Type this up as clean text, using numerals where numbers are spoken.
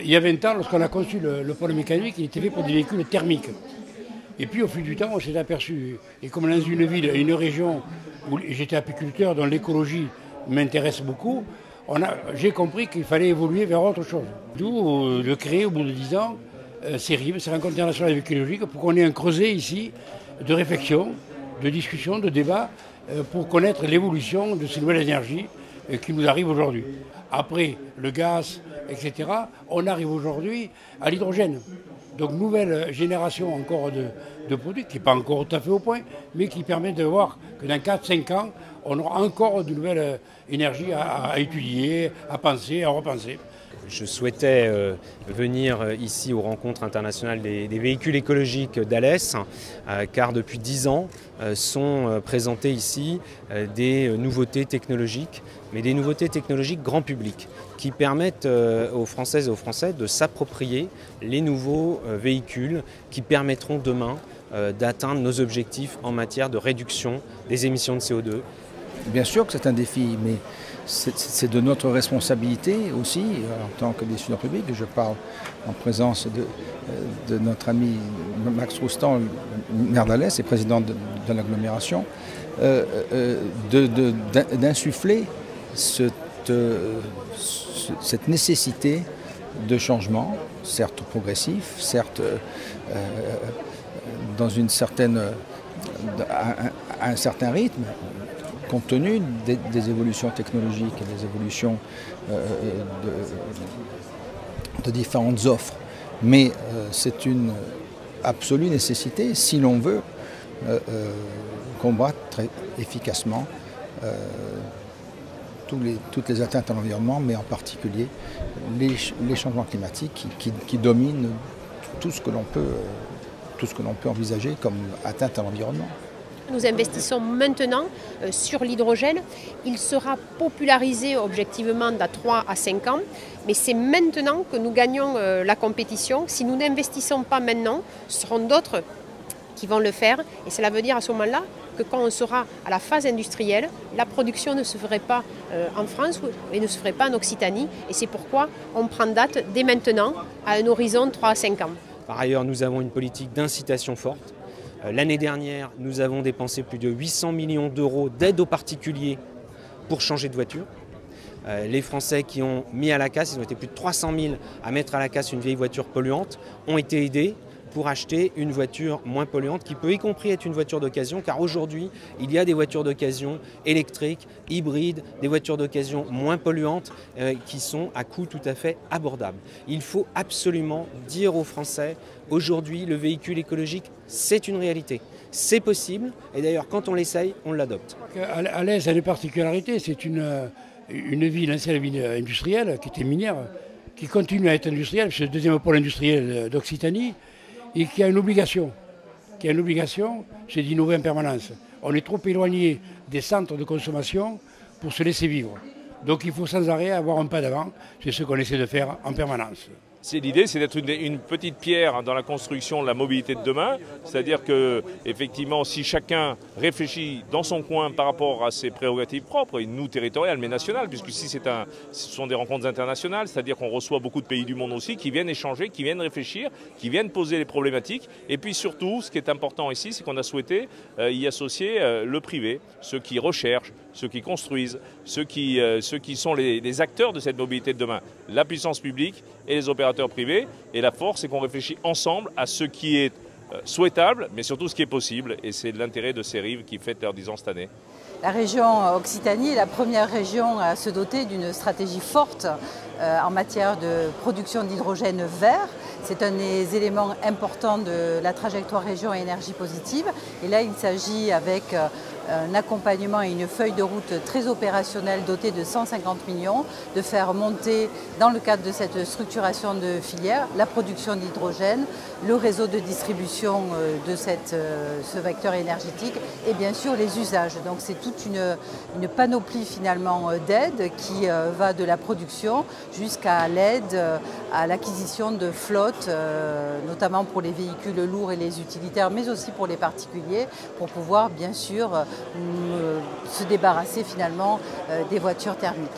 il y a 20 ans, lorsqu'on a conçu le pôle mécanique, il était fait pour des véhicules thermiques. Et puis au fil du temps, on s'est aperçu, et comme dans une ville, une région où j'étais apiculteur, dont l'écologie m'intéresse beaucoup, j'ai compris qu'il fallait évoluer vers autre chose. D'où de créer au bout de 10 ans CERIV, ces rencontres internationales écologiques, pour qu'on ait un creuset ici de réflexion, de discussion, de débat, pour connaître l'évolution de ces nouvelles énergies qui nous arrivent aujourd'hui. Après le gaz, etc., on arrive aujourd'hui à l'hydrogène. Donc nouvelle génération encore de produits, qui n'est pas encore tout à fait au point, mais qui permet de voir que dans 4-5 ans, on aura encore de nouvelles énergies à étudier, à penser, à repenser. Je souhaitais venir ici aux rencontres internationales des véhicules écologiques d'Alès, car depuis 10 ans sont présentées ici des nouveautés technologiques, mais des nouveautés technologiques grand public, qui permettent aux Françaises et aux Français de s'approprier les nouveaux véhicules qui permettront demain d'atteindre nos objectifs en matière de réduction des émissions de CO2. Bien sûr que c'est un défi, mais c'est de notre responsabilité aussi, en tant que décideur public. Je parle en présence de notre ami Max Roustan, maire d'Alès et président de l'agglomération, d'insuffler cette nécessité de changement, certes progressif, certes dans à un certain rythme, compte tenu des évolutions technologiques et des évolutions de différentes offres. Mais c'est une absolue nécessité si l'on veut combattre très efficacement toutes les atteintes à l'environnement, mais en particulier les changements climatiques qui dominent tout ce que l'on peut envisager comme atteinte à l'environnement. Nous investissons maintenant sur l'hydrogène. Il sera popularisé objectivement dans 3 à 5 ans, mais c'est maintenant que nous gagnons la compétition. Si nous n'investissons pas maintenant, ce seront d'autres qui vont le faire. Et cela veut dire à ce moment-là que quand on sera à la phase industrielle, la production ne se ferait pas en France et ne se ferait pas en Occitanie. Et c'est pourquoi on prend date dès maintenant à un horizon de 3 à 5 ans. Par ailleurs, nous avons une politique d'incitation forte. L'année dernière, nous avons dépensé plus de 800 millions d'euros d'aide aux particuliers pour changer de voiture. Les Français qui ont mis à la casse, ils ont été plus de 300 000 à mettre à la casse une vieille voiture polluante, ont été aidés pour acheter une voiture moins polluante qui peut y compris être une voiture d'occasion, car aujourd'hui il y a des voitures d'occasion électriques, hybrides, des voitures d'occasion moins polluantes qui sont à coût tout à fait abordable. Il faut absolument dire aux Français, aujourd'hui le véhicule écologique c'est une réalité, c'est possible et d'ailleurs quand on l'essaye on l'adopte. Alès a une particularité, c'est une ville, ancienne ville industrielle qui était minière, qui continue à être industrielle, c'est le deuxième pôle industriel d'Occitanie, et qui a une obligation, c'est d'innover en permanence. On est trop éloigné des centres de consommation pour se laisser vivre. Donc il faut sans arrêt avoir un pas d'avant, c'est ce qu'on essaie de faire en permanence. L'idée, c'est d'être une petite pierre dans la construction de la mobilité de demain. C'est-à-dire que, effectivement, si chacun réfléchit dans son coin par rapport à ses prérogatives propres, et nous territoriales, mais nationales, puisque ici ce sont des rencontres internationales, c'est-à-dire qu'on reçoit beaucoup de pays du monde aussi qui viennent échanger, qui viennent réfléchir, qui viennent poser les problématiques. Et puis surtout, ce qui est important ici, c'est qu'on a souhaité y associer le privé, ceux qui recherchent, ceux qui construisent, ceux qui sont les acteurs de cette mobilité de demain, la puissance publique et les opérateurs privés. Et la force, c'est qu'on réfléchit ensemble à ce qui est souhaitable, mais surtout ce qui est possible. Et c'est l'intérêt de CERIV qui fête leurs 10 ans cette année. La région Occitanie est la première région à se doter d'une stratégie forte en matière de production d'hydrogène vert. C'est un des éléments importants de la trajectoire région à énergie positive. Et là, il s'agit avec un accompagnement et une feuille de route très opérationnelle dotée de 150 millions, de faire monter, dans le cadre de cette structuration de filière, la production d'hydrogène, le réseau de distribution de ce vecteur énergétique et bien sûr les usages. Donc c'est toute une panoplie finalement d'aides qui va de la production jusqu'à l'aide à l'acquisition de flottes, notamment pour les véhicules lourds et les utilitaires, mais aussi pour les particuliers, pour pouvoir bien sûr se débarrasser finalement des voitures thermiques.